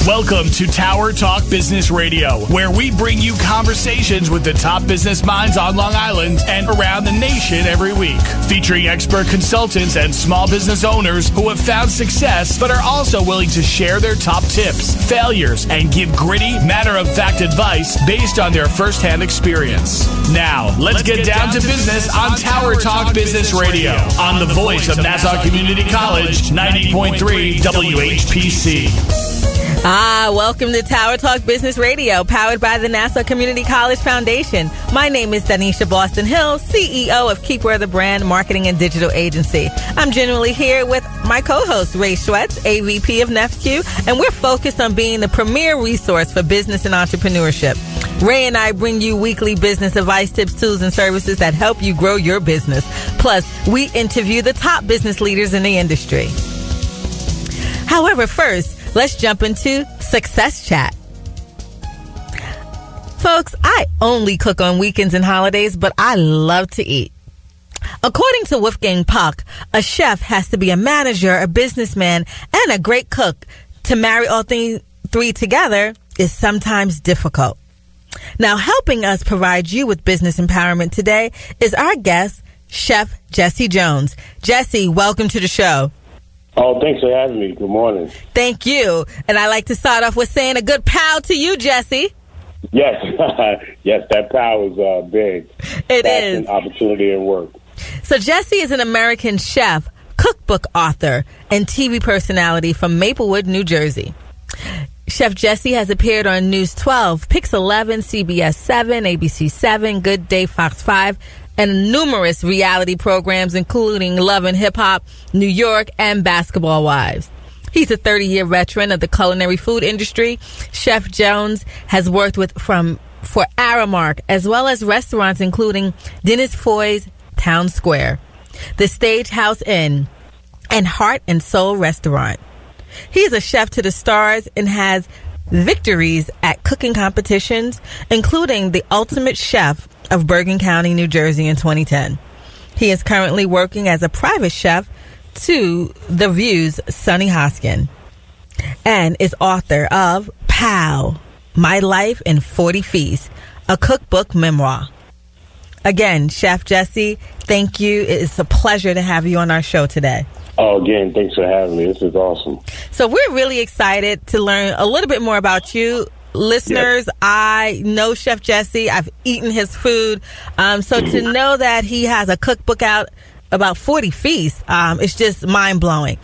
Welcome to Tower Talk Business Radio, where we bring you conversations with the top business minds on Long Island and around the nation every week, featuring expert consultants and small business owners who have found success but are also willing to share their top tips, failures, and give gritty, matter-of-fact advice based on their firsthand experience. Now, let's get down to business on Tower Talk Business Radio on the voice of Nassau Community College, 90.3 WHPC. Welcome to Tower Talk Business Radio, powered by the Nassau Community College Foundation. My name is Donyshia Boston-Hill, CEO of Keepwear the Brand Marketing and Digital Agency. I'm generally here with my co-host, Ray Schwetz, AVP of NEFQ, and we're focused on being the premier resource for business and entrepreneurship. Ray and I bring you weekly business advice, tips, tools, and services that help you grow your business. Plus, we interview the top business leaders in the industry. However, first, let's jump into Success Chat. Folks, I only cook on weekends and holidays, but I love to eat. According to Wolfgang Puck, a chef has to be a manager, a businessman, and a great cook. To marry all three together is sometimes difficult. Now, helping us provide you with business empowerment today is our guest, Chef Jesse Jones. Jesse, welcome to the show. Oh, thanks for having me. Good morning. Thank you. And I like to start off with saying a good pow to you, Jesse. Yes. Yes, that pow is big. It is. Opportunity and work. So Jesse is an American chef, cookbook author, and TV personality from Maplewood, New Jersey. Chef Jesse has appeared on News 12, Pix 11, CBS 7, ABC 7, Good Day, Fox 5, and numerous reality programs, including Love and Hip Hop, New York, and Basketball Wives. He's a 30-year veteran of the culinary food industry. Chef Jones has worked for Aramark, as well as restaurants including Dennis Foy's Town Square, the Stagehouse Inn, and Heart and Soul Restaurant. He's a chef to the stars and has victories at cooking competitions, including the Ultimate Chef of Bergen County, New Jersey in 2010. He is currently working as a private chef to The View's Sonny Hoskin and is author of Pow! My Life in 40 Feasts, a cookbook memoir. Again, Chef Jesse, thank you. It is a pleasure to have you on our show today. Oh, again, thanks for having me. This is awesome. So we're really excited to learn a little bit more about you. Listeners, yes. I know Chef Jesse. I've eaten his food. So to know that he has a cookbook out, about 40 feasts, it's just mind-blowing.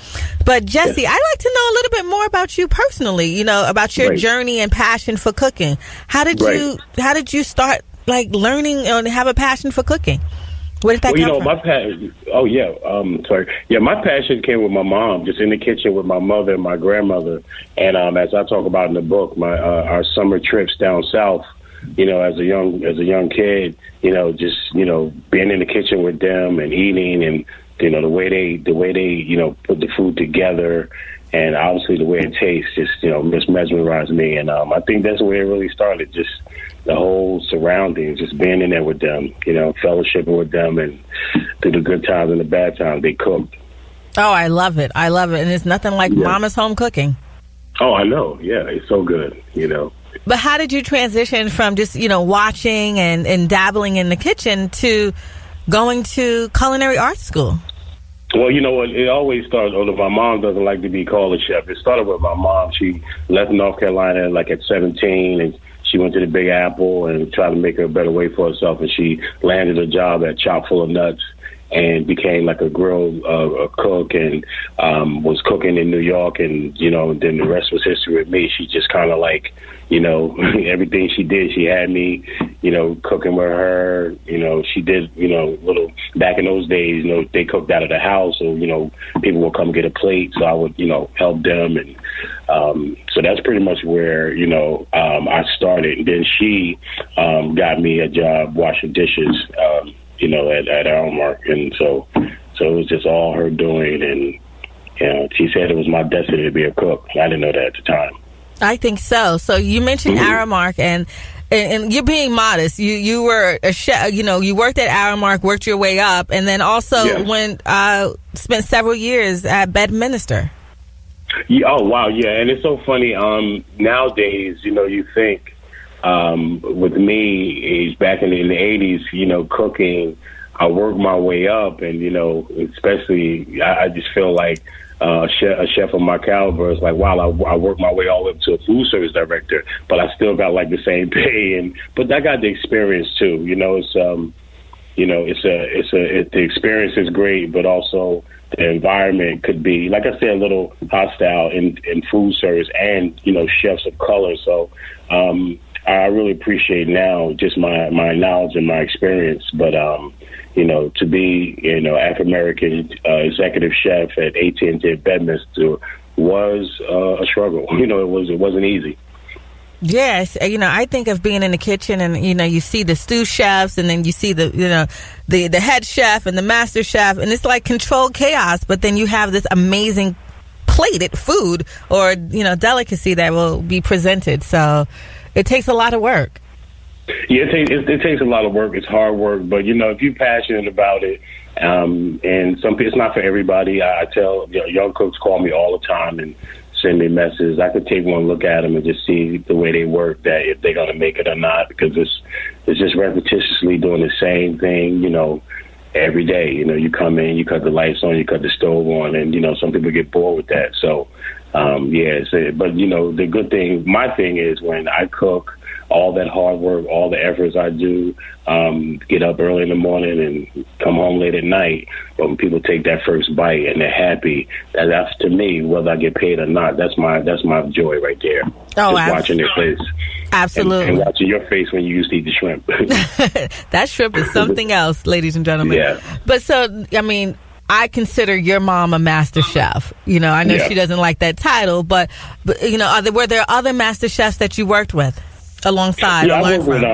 But Jesse, yes. I'd like to know a little bit more about you personally, about your journey and passion for cooking. How did you start learning and have a passion for cooking? Where did that come from? My passion. My passion came with my mom, just in the kitchen with my mother and my grandmother. And as I talk about in the book, our summer trips down south, as a young kid, just being in the kitchen with them and eating, and the way they put the food together, and obviously the way it tastes, just mesmerized me. And I think that's where it really started. Just the whole surroundings, just being in there with them, fellowshipping with them, and through the good times and the bad times, they cooked. Oh, I love it. And it's nothing like mama's home cooking. Oh, I know. Yeah, it's so good, But how did you transition from just, watching and dabbling in the kitchen to going to culinary art school? Well, you know what? It always started, although my mom doesn't like to be called a chef. It started with my mom. She left North Carolina at 17, and she went to the Big Apple and tried to make a better way for herself. And she landed a job at Chock full of Nuts and became a grill cook, and was cooking in New York. And, then the rest was history with me. She just kind of everything she did, she had me, cooking with her. She did, little back in those days, they cooked out of the house, so, people would come get a plate. So I would, help them. And so that's pretty much where, I started. And then she got me a job washing dishes, at Aramark. And so it was just all her doing. And she said it was my destiny to be a cook. I didn't know that at the time. I think so. So you mentioned Aramark, and you're being modest. You were a chef. You worked at Aramark, worked your way up, and then also spent several years at Bedminster. Yeah, oh, wow, yeah. And it's so funny. Nowadays, you think with me, back in the 80s, cooking, I worked my way up. And, especially I just feel like a chef of my caliber is like, wow, I worked my way all the way up to a food service director, but I still got like the same pay. But I got the experience, too. The experience is great, but also the environment could be, like I said, a little hostile in food service and, chefs of color. So I really appreciate now just my knowledge and my experience. But, to be, African-American executive chef at AT&T Bedminster was a struggle. It wasn't easy. Yes, I think of being in the kitchen and, you see the stew chefs and then you see the head chef and the master chef, and it's like controlled chaos, but then you have this amazing plated food or, delicacy that will be presented. So it takes a lot of work. Yeah, it takes a lot of work. It's hard work, but, if you're passionate about it, and it's not for everybody. I tell young cooks call me all the time and send me messages. I could take one look at them and just see the way they work, that if they're going to make it or not, because it's just repetitiously doing the same thing, every day. You come in, you cut the lights on, you cut the stove on, and, some people get bored with that. So, but, the good thing, my thing is when I cook, all that hard work, all the efforts I do, get up early in the morning and come home late at night. But when people take that first bite and they're happy, that's to me, whether I get paid or not, that's my joy right there. Oh, just watching their face. Absolutely. And watching your face when you used to eat the shrimp. That shrimp is something else, ladies and gentlemen. Yeah. But so, I consider your mom a master chef. I know she doesn't like that title, but were there other master chefs that you worked with alongside? Yeah, I worked with,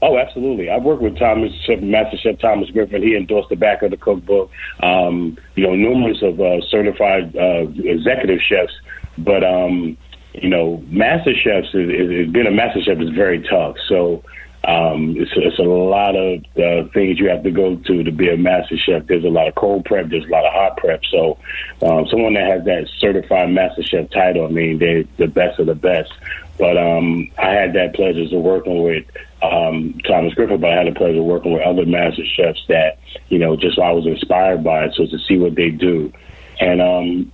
absolutely. I worked with Master Chef Thomas Griffin. He endorsed the back of the cookbook. Numerous of certified executive chefs, but master chefs being a master chef is very tough. So it's a lot of things you have to go to be a master chef. There's a lot of cold prep. There's a lot of hot prep. So someone that has that certified master chef title, they're the best of the best. But I had that pleasure of working with Thomas Griffin, but I had the pleasure of working with other master chefs that, just I was inspired by it. So to see what they do. And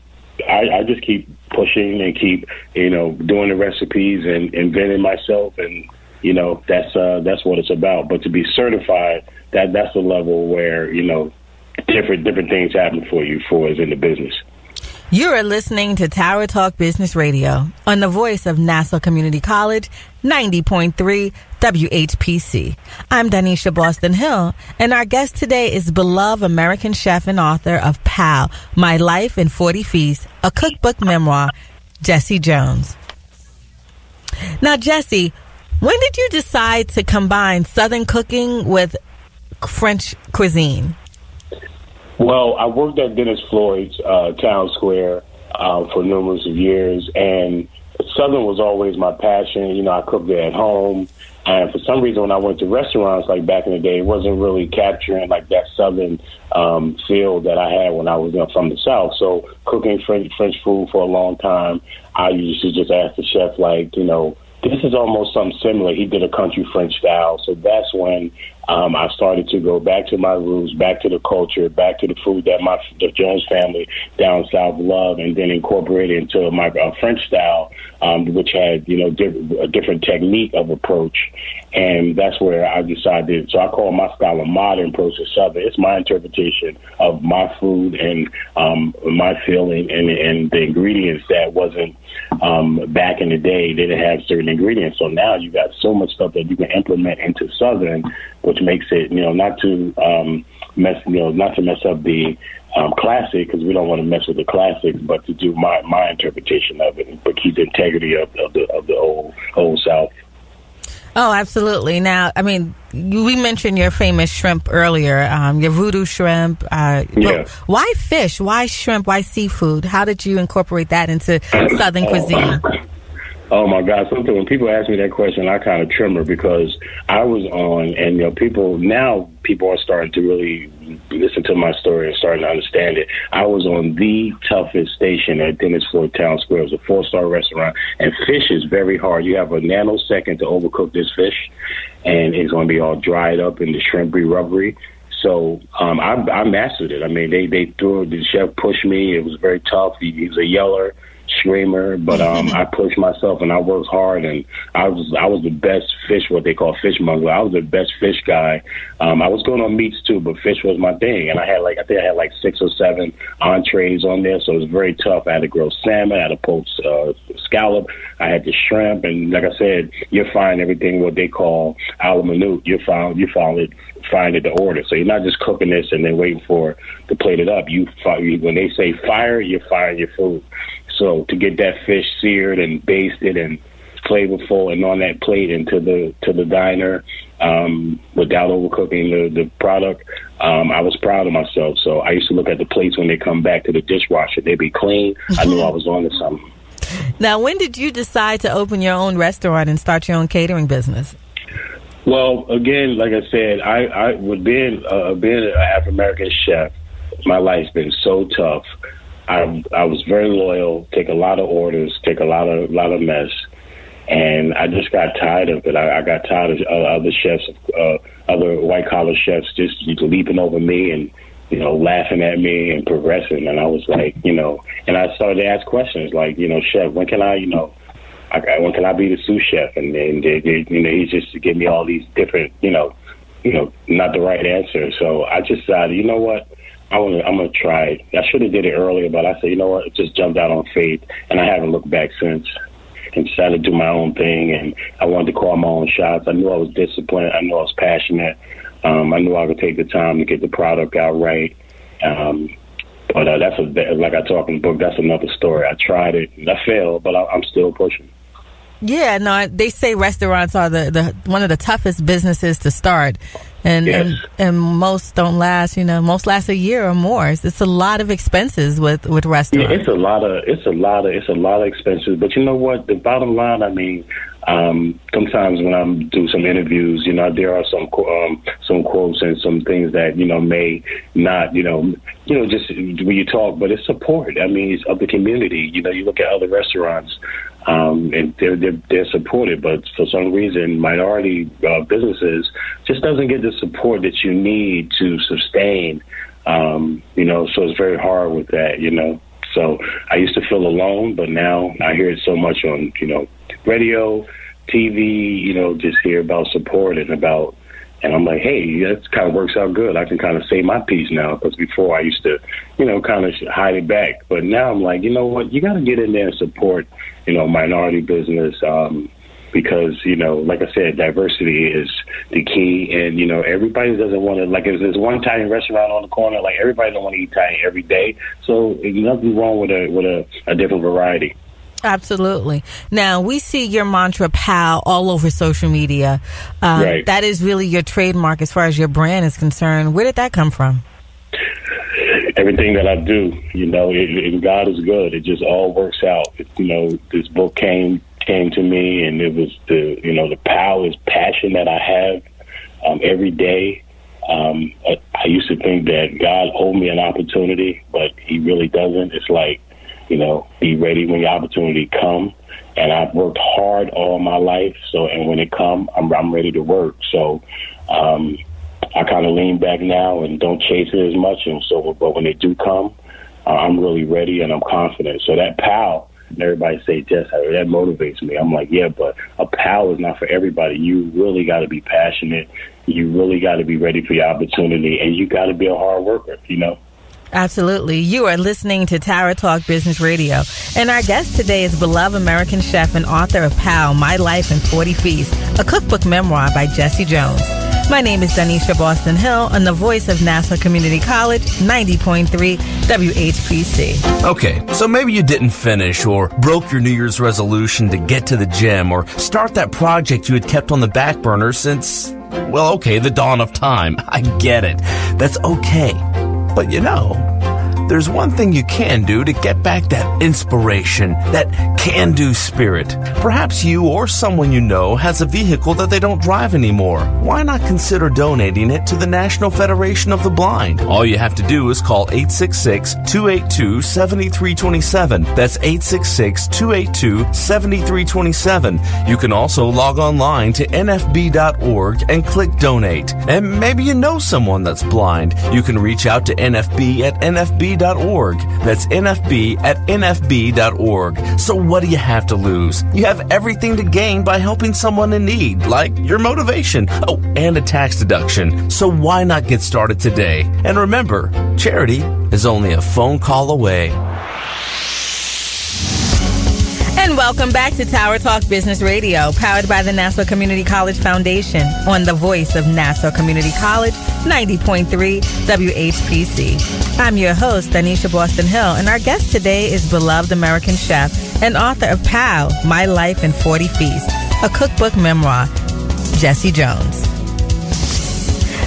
I just keep pushing and keep, doing the recipes and inventing myself. And, that's what it's about. But to be certified, that's the level where, different things happen for you as in the business. You are listening to Tower Talk Business Radio on the voice of Nassau Community College, 90.3 WHPC. I'm Donyshia Boston-Hill, and our guest today is beloved American chef and author of PAL, My Life in 40 Feasts, a cookbook memoir, Jesse Jones. Now, Jesse, when did you decide to combine Southern cooking with French cuisine? Well, I worked at Dennis Floyd's Town Square for numerous of years, and Southern was always my passion. I cooked there at home, and for some reason when I went to restaurants like back in the day, it wasn't really capturing like that Southern feel that I had when I was from the South. So cooking French food for a long time, I used to just ask the chef, this is almost something similar. He did a country French style. So that's when I started to go back to my roots, back to the culture, back to the food that the Jones family down south loved, and then incorporate it into my French style, which had, a different technique of approach. And that's where I decided. So I call my style a modern approach to Southern. It's my interpretation of my food and my feeling and the ingredients that wasn't back in the day. They didn't have certain ingredients. So now you got so much stuff that you can implement into Southern, which makes it, not to mess up the classic, because we don't want to mess with the classics, but to do my interpretation of it, but keep the integrity of the old South. Oh, absolutely. Now, we mentioned your famous shrimp earlier, your voodoo shrimp. Yeah. Why fish? Why shrimp? Why seafood? How did you incorporate that into Southern cuisine? Oh my God! Something when people ask me that question, I kind of tremor because I was on, and people are starting to really listen to my story and starting to understand it. I was on the toughest station at Dennis Ford Town Square. It was a 4-star restaurant, and fish is very hard. You have a nanosecond to overcook this fish, and it's going to be all dried up and the shrimpy, rubbery. So I mastered it. I mean, they threw it. The chef pushed me. It was very tough. He was a yeller, screamer, but I pushed myself and I worked hard, and I was the best fish, what they call fishmonger. I was the best fish guy. I was going on meats too, but fish was my thing, and I had I think I had 6 or 7 entrees on there, so it was very tough. I had to grill salmon, I had to poach scallop, I had the shrimp, and like I said, you'll find everything what they call a la minute. You find it to order. So you're not just cooking this and then waiting for to plate it up. When they say fire, you're firing your food. So to get that fish seared and basted and flavorful and on that plate and to the diner without overcooking the product, I was proud of myself. So I used to look at the plates when they come back to the dishwasher. They'd be clean. I knew I was on to something. Now, when did you decide to open your own restaurant and start your own catering business? Well, again, like I said, I would being an African-American chef, my life's been so tough. I was very loyal, take a lot of orders, take a lot of mess, and I just got tired of it. I got tired of other chefs, other white-collar chefs just leaping over me and, laughing at me and progressing. And I was like, and I started to ask questions like, chef, when can I be the sous chef? And then he just give me all these different, not the right answer. So I just decided, you know what? I'm gonna try it. I should have did it earlier, but I said, you know what? Just jumped out on faith, and I haven't looked back since. And decided to do my own thing, and I wanted to call my own shots. I knew I was disciplined. I knew I was passionate. I knew I could take the time to get the product out right. But like I talk in the book, that's another story. I tried it, and I failed, but I'm still pushing. Yeah, no, they say restaurants are the one of the toughest businesses to start, and yes. and most don't last. Most last a year or more. It's a lot of expenses with restaurants. Yeah, it's a lot of expenses. But you know what? The bottom line, I mean, sometimes when I do some interviews, there are some quotes and some things that may not, just when you talk, but it's support. I mean, it's of the community. You look at other restaurants. And they're supported, but for some reason, minority businesses just doesn't get the support that you need to sustain. So it's very hard with that. So I used to feel alone, but now I hear it so much on radio, TV. Just hear about support and I'm like, hey, that kind of works out good. I can kind of say my piece now, because before I used to, kind of hide it back. But now I'm like, you know what? You got to get in there and support, minority business, because, like I said, diversity is the key. And, everybody doesn't want to, like, if there's one Italian restaurant on the corner, like, everybody don't want to eat Italian every day. So there's nothing wrong with a different variety. Absolutely. Now, we see your mantra, PAL, all over social media. Right. That is really your trademark as far as your brand is concerned. Where did that come from? Everything that I do, and God is good. It just all works out. This book came to me, and it was the PAL is passion that I have every day. I used to think that God owed me an opportunity, but he really doesn't. It's like, be ready when your opportunity come. And I've worked hard all my life. And when it come, I'm ready to work. So, I kind of lean back now and don't chase it as much. But when they do come, I'm really ready and I'm confident. So that PAL, everybody say, Jess, that motivates me. I'm like, yeah, but a PAL is not for everybody. You really got to be passionate. You really got to be ready for your opportunity, and you got to be a hard worker, Absolutely. You are listening to Tara Talk Business Radio. And our guest today is beloved American chef and author of PAL, My Life in 40 Feasts, a cookbook memoir by Jesse Jones. My name is Donyshia Boston-Hill, and the voice of Nassau Community College, 90.3 WHPC. Okay, so maybe you didn't finish or broke your New Year's resolution to get to the gym or start that project you had kept on the back burner since, the dawn of time. I get it. That's okay. But there's one thing you can do to get back that inspiration, that can-do spirit. Perhaps you or someone you know has a vehicle that they don't drive anymore. Why not consider donating it to the National Federation of the Blind? All you have to do is call 866-282-7327. That's 866-282-7327. You can also log online to nfb.org and click donate. And maybe you know someone that's blind. You can reach out to NFB at nfb.org. That's NFB at nfb.org. So what do you have to lose? You have everything to gain by helping someone in need, like your motivation. Oh, and a tax deduction. So why not get started today? And remember, charity is only a phone call away. And welcome back to Tower Talk Business Radio, powered by the Nassau Community College Foundation on the voice of Nassau Community College, 90.3 WHPC. I'm your host, Donyshia Boston-Hill, and our guest today is beloved American chef and author of POW, My Life in 40 Feasts, a cookbook memoir, Jesse Jones.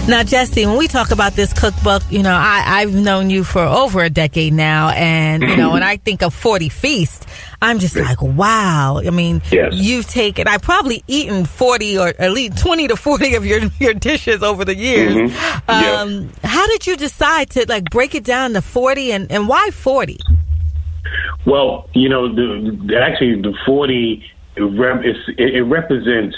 Now, Jesse, when we talk about this cookbook, you know, I've known you for over a decade now, and, you know, when I think of 40 Feasts, I'm just like, wow. I mean, yes. I've probably eaten 40 or at least 20 to 40 of your dishes over the years. Mm-hmm. How did you decide to, like, break it down to 40, and why 40? Well, you know, the 40, it represents,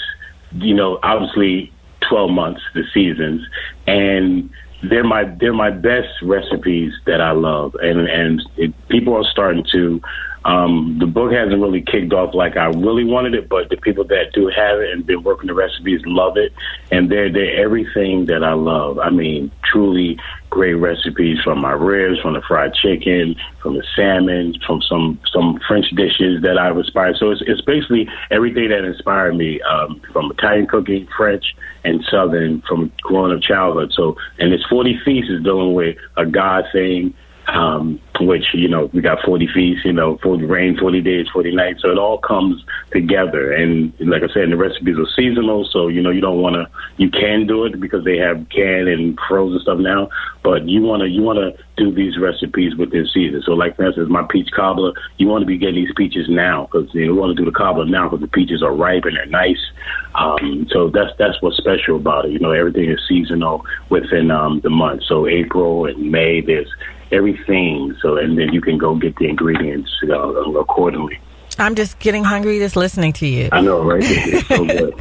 you know, obviously 12 months, the seasons, and they're my best recipes that I love, and people are starting to. The book hasn't really kicked off like I really wanted it, but the people that do have it and been working the recipes love it, and they're everything that I love. I mean, truly great recipes, from my ribs, from the fried chicken, from the salmon, from some French dishes that I've inspired. So it's basically everything that inspired me, from Italian cooking, French, and Southern, from growing up childhood. So, and this 40 Feasts is dealing with a God thing, which, you know, we got 40 feasts, you know, 40 rain, 40 days, 40 nights. So it all comes together. And like I said, the recipes are seasonal. So, you know, you can do it because they have canned and frozen stuff now, but you want to do these recipes within season. So like, for instance, my peach cobbler, you want to be getting these peaches now because you want to do the cobbler now because the peaches are ripe and they're nice. So that's what's special about it. You know, everything is seasonal within the month. So April and May, there's everything. So, and then you can go get the ingredients accordingly. I'm just getting hungry just listening to you. I know, right? It's so good.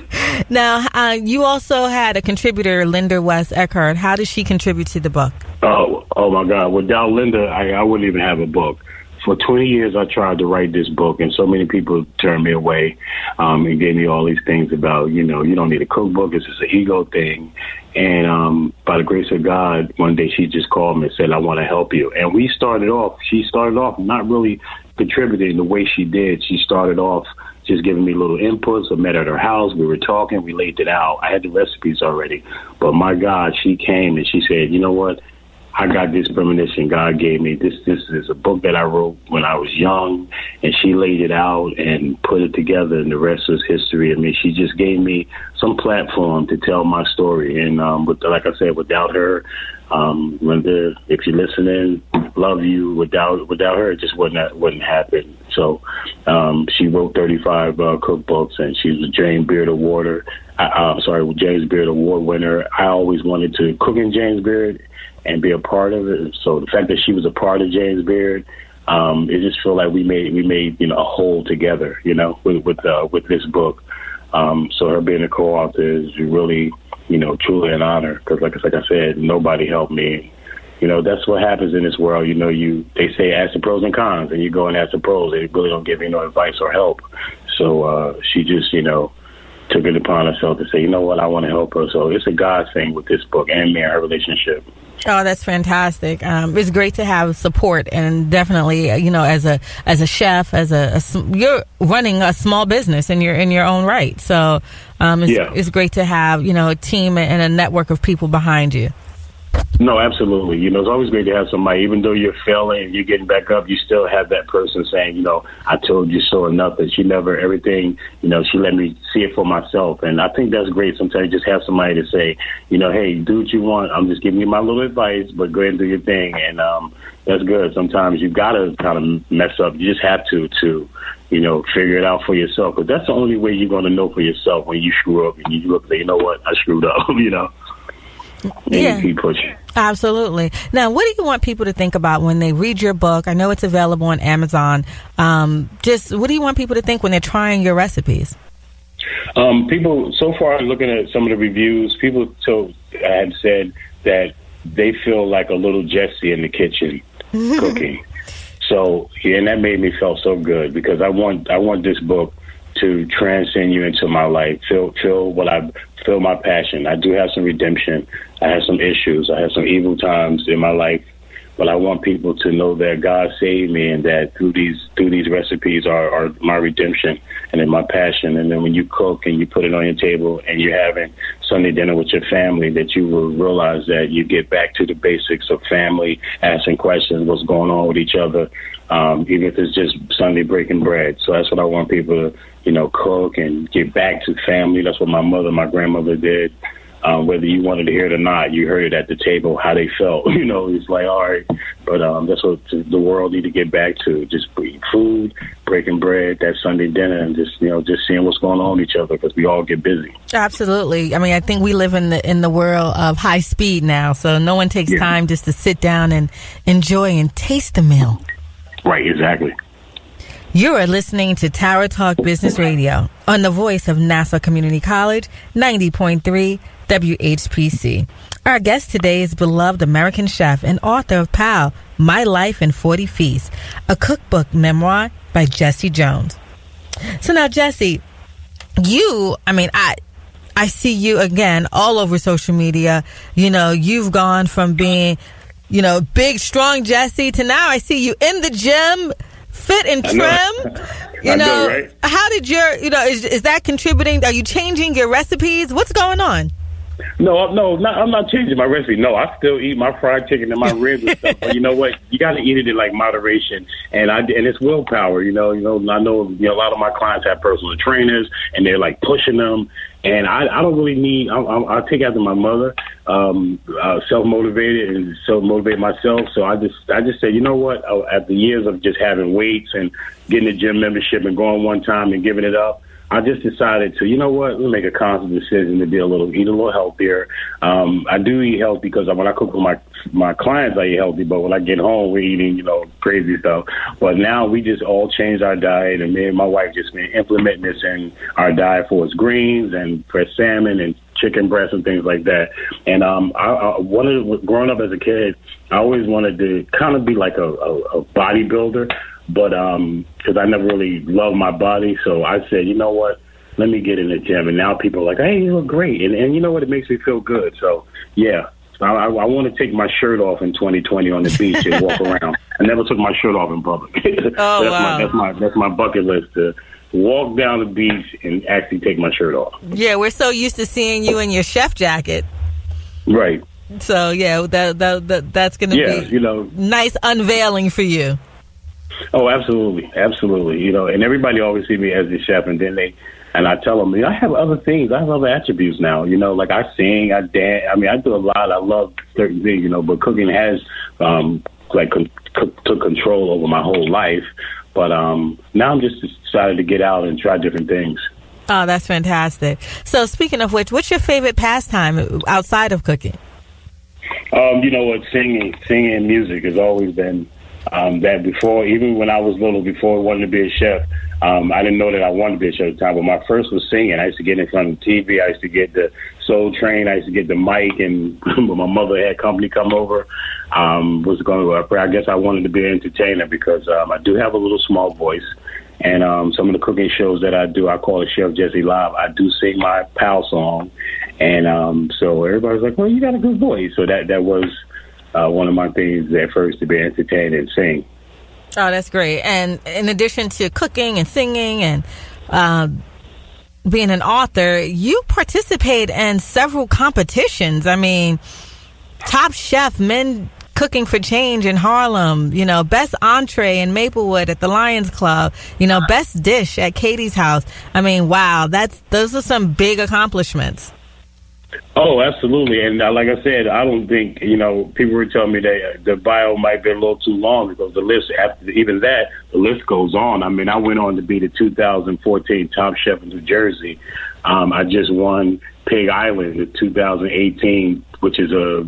Now, you also had a contributor, Linda West Eckhart. How did she contribute to the book? Oh my God. Without Linda, I wouldn't even have a book. For 20 years, I tried to write this book, and so many people turned me away and gave me all these things about, you know, you don't need a cookbook. It's just an ego thing. And by the grace of God, one day she just called me and said, I want to help you. And she started off not really contributing the way she did. She started off just giving me little inputs. I met her at her house. We were talking. We laid it out. I had the recipes already. But my God, she came and she said, you know what? I got this premonition God gave me. This is a book that I wrote when I was young, and she laid it out and put it together, and the rest is history. I mean, she just gave me some platform to tell my story. And like I said, without her, Linda, if you're listening, love you. Without her, it just wouldn't happen. So she wrote 35 cookbooks, and she was a James Beard Award winner. I always wanted to cook in James Beard and be a part of it. So the fact that she was a part of James Beard, it just felt like we made you know, a whole together, you know, with this book. So her being a co-author is really, you know, truly an honor, because like I said, nobody helped me. You know, that's what happens in this world. You know, they say ask the pros and cons, and you go and ask the pros. They really don't give you no advice or help. So she just, you know, took it upon herself to say, you know what, I want to help her. So it's a God thing with this book and me and her relationship. Oh, that's fantastic. It's great to have support, and definitely, you know, as a chef, you're running a small business in your own right. So it's great to have, you know, a team and a network of people behind you. No, absolutely. You know, it's always great to have somebody, even though you're failing and you're getting back up, you still have that person saying, you know, I told you so, or nothing. She never, everything, you know, she let me see it for myself. And I think that's great. Sometimes you just have somebody to say, you know, hey, do what you want. I'm just giving you my little advice, but go ahead and do your thing. And that's good. Sometimes you got to kind of mess up. You just have to, you know, figure it out for yourself. But that's the only way you're going to know for yourself when you screw up and you look and say, you know what, I screwed up, you know. And you keep pushing. Absolutely. Now, what do you want people to think about when they read your book? I know it's available on Amazon. Just what do you want people to think when they're trying your recipes? People, so far, looking at some of the reviews, people have said that they feel like a little Jessie in the kitchen cooking. So, yeah, and that made me feel so good because I want this book to transcend you into my life, feel my passion. I do have some redemption. I have some issues. I have some evil times in my life, but I want people to know that God saved me and that through these recipes are my redemption and in my passion. And then when you cook and you put it on your table and you're having Sunday dinner with your family, that you will realize that you get back to the basics of family, asking questions, what's going on with each other, even if it's just Sunday breaking bread. So that's what I want people to, you know, cook and get back to family. That's what my grandmother did. Whether you wanted to hear it or not, you heard it at the table, how they felt. You know, it's like, all right. But that's what the world need to get back to. Just eat food, breaking bread, that Sunday dinner, and just seeing what's going on with each other because we all get busy. Absolutely. I mean, I think we live in the world of high speed now, so no one takes time just to sit down and enjoy and taste the meal. Right, exactly. You are listening to Tower Talk Business Radio on the voice of Nassau Community College, 90.3 WHPC. Our guest today is beloved American chef and author of PAL, My Life in 40 Feasts, a cookbook memoir by Jesse Jones. So now, Jesse, I see you again all over social media. You know, you've gone from being, you know, big, strong Jesse to now I see you in the gym, fit and trim. You know, right? How did is that contributing? Are you changing your recipes? What's going on? No, I'm not changing my recipe. No, I still eat my fried chicken and my ribs and stuff. But you know what? You got to eat it in like moderation, and it's willpower. I know a lot of my clients have personal trainers, and they're like pushing them. And I don't really need. I take after my mother, self-motivated and self-motivate myself. So I just say, you know what? After years of just having weights and getting a gym membership and going one time and giving it up, I just decided to, you know what, let me make a conscious decision to eat a little healthier. I do eat healthy because when I cook with my clients, I eat healthy. But when I get home, we're eating, crazy stuff. But now we just all changed our diet, and me and my wife just been implementing this in our diet for us greens and for salmon and chicken breast and things like that. And I wanted, growing up as a kid, I always wanted to kind of be like a bodybuilder. But because I never really loved my body, so I said, you know what, let me get in the gym. And now people are like, hey, you look great. And you know what, it makes me feel good. So, yeah, I want to take my shirt off in 2020 on the beach and walk around. I never took my shirt off in public. Oh, wow. That's my bucket list, to walk down the beach and actually take my shirt off. Yeah, we're so used to seeing you in your chef jacket. Right. So, yeah, that's going to be nice unveiling for you. Oh, absolutely. Absolutely. And everybody always see me as the chef, and then I tell them, I have other things. I have other attributes now, like I sing, I dance. I mean, I do a lot. I love certain things, but cooking has, took control over my whole life. But now I'm just decided to get out and try different things. Oh, that's fantastic. So speaking of which, what's your favorite pastime outside of cooking? Singing and music has always been that before, even when I was little, before I wanted to be a chef, I didn't know that I wanted to be a chef at the time, but my first was singing. I used to get in front of the TV. I used to get the Soul Train. I used to get the mic, and when my mother had company come over, I guess I wanted to be an entertainer because I do have a little small voice. And some of the cooking shows that I do, I call it Chef Jesse Live. I do sing my PAL song. And so everybody's like, well, you got a good voice. So that was one of my things at first, to be entertained and sing. Oh, that's great. And in addition to cooking and singing and being an author, you participate in several competitions. I mean, Top Chef, Men Cooking for Change in Harlem, best entree in Maplewood at the Lions Club, best dish at Katie's house. I mean, wow, those are some big accomplishments. Oh, absolutely. And like I said, I don't think, people were telling me that the bio might be a little too long because the list, after even that, the list goes on. I mean, I went on to be the 2014 Top Chef in New Jersey. I just won Pig Island in 2018, which is a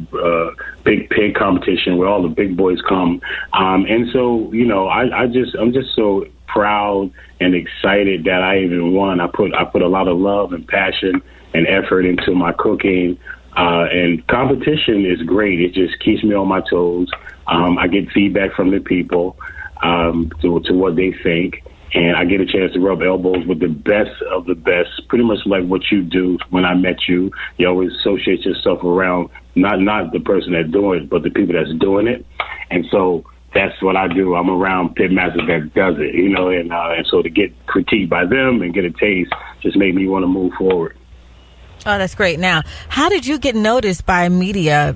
big pig competition where all the big boys come. And so, I'm just so proud and excited that I even won. I put a lot of love and passion and effort into my cooking. And competition is great. It just keeps me on my toes. I get feedback from the people to what they think. And I get a chance to rub elbows with the best of the best, pretty much like what you do. When I met you, you always associate yourself around not the person that's doing it, but the people that's doing it. And so that's what I do. I'm around pitmasters that does it, and so to get critiqued by them and get a taste just made me want to move forward. Oh, that's great. Now, how did you get noticed by media?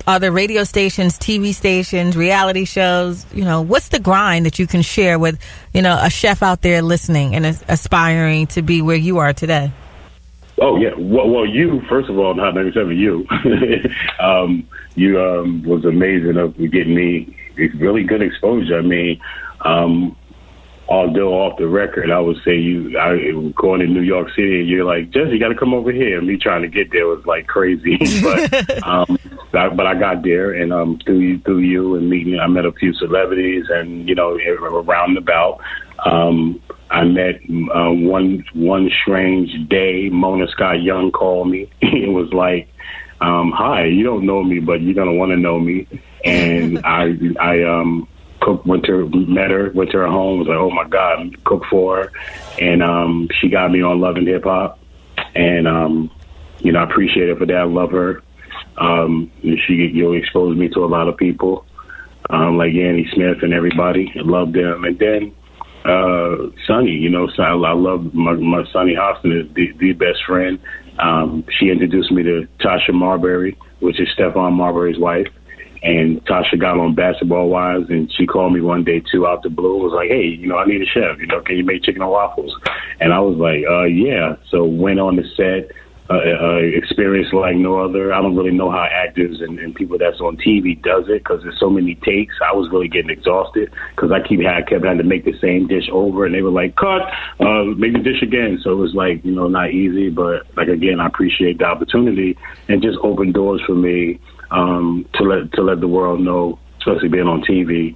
Other radio stations, TV stations, reality shows? What's the grind that you can share with, a chef out there listening and aspiring to be where you are today? Oh, yeah. Well, you, first of all, not 97, you. You was amazing of getting me really good exposure. I mean, although off the record, I would say going to New York City, and you're like, Jesse, you got to come over here. And me trying to get there was like crazy. But I got there, and through you and meeting, I met a few celebrities, and around about. I met one strange day. Mona Scott Young called me. It was like, "Hi, you don't know me, but you're gonna want to know me." And I went to her home. Was like, oh my God, cooked for her, and she got me on Love and Hip Hop, and I appreciate her for that. I love her. She exposed me to a lot of people, like Annie Smith and everybody. I loved them, and then Sonny. I love my Sonny Hostin is the best friend. She introduced me to Tasha Marbury, which is Stephon Marbury's wife. And Tasha got on Basketball Wives, and she called me one day, too, out the blue. Was like, hey, I need a chef. Can you make chicken and waffles? And I was like, yeah. So went on the set, experience like no other. I don't really know how actors and people that's on TV does it because there's so many takes. I was really getting exhausted because I kept having to make the same dish over, and they were like, cut, make the dish again. So it was like, not easy. But, like, again, I appreciate the opportunity and just opened doors for me. To let the world know, especially being on TV.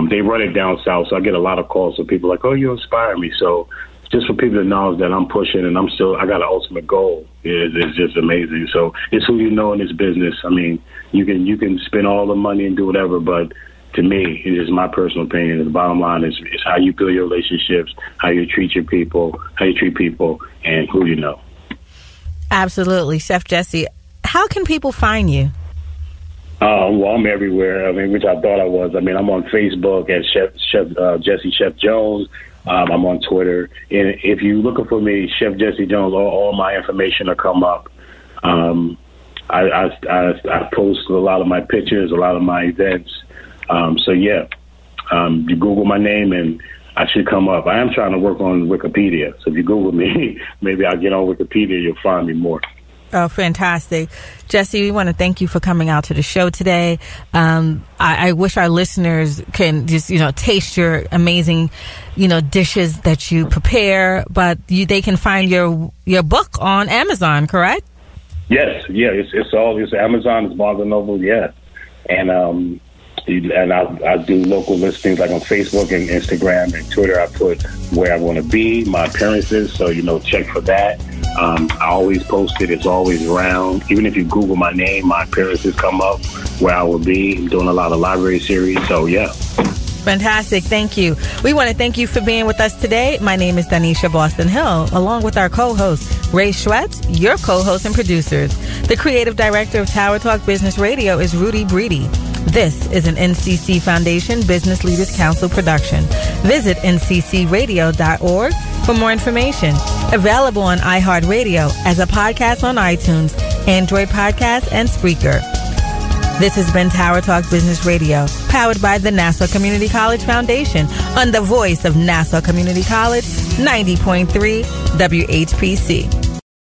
They run it down south, so I get a lot of calls from people like, oh, you inspire me. So just for people to know that I'm pushing and I got an ultimate goal is just amazing. So it's who you know in this business. I mean, you can spend all the money and do whatever, but to me, it is my personal opinion. The bottom line is how you build your relationships, how you treat people, and who you know. Absolutely. Chef Jesse, how can people find you? Well, I'm everywhere. I mean, which I thought I was. I mean, I'm on Facebook as Chef Jesse Chef Jones. I'm on Twitter. And if you're looking for me, Chef Jesse Jones, all my information will come up. I post a lot of my pictures, a lot of my events. So yeah, you Google my name and I should come up. I am trying to work on Wikipedia. So if you Google me, maybe I'll get on Wikipedia. You'll find me more. Oh, fantastic. Jesse, we want to thank you for coming out to the show today. I wish our listeners can just, taste your amazing, dishes that you prepare, but they can find your book on Amazon, correct? Yes. Yeah. It's Amazon, it's Barnes & Noble. Yeah. And I do local listings like on Facebook and Instagram and Twitter. I put where I want to be, my appearances. So, check for that. I always post it. It's always around. Even if you Google my name, my appearances come up where I will be. I'm doing a lot of library series. So, yeah. Fantastic. Thank you. We want to thank you for being with us today. My name is Donyshia Boston-Hill, along with our co-host, Ray Schwetz, your co-host and producers. The creative director of Tower Talk Business Radio is Rudy Breedy. This is an NCC Foundation Business Leaders Council production. Visit nccradio.org for more information. Available on iHeartRadio as a podcast on iTunes, Android Podcast, and Spreaker. This has been Tower Talk Business Radio, powered by the Nassau Community College Foundation on the voice of Nassau Community College, 90.3 WHPC.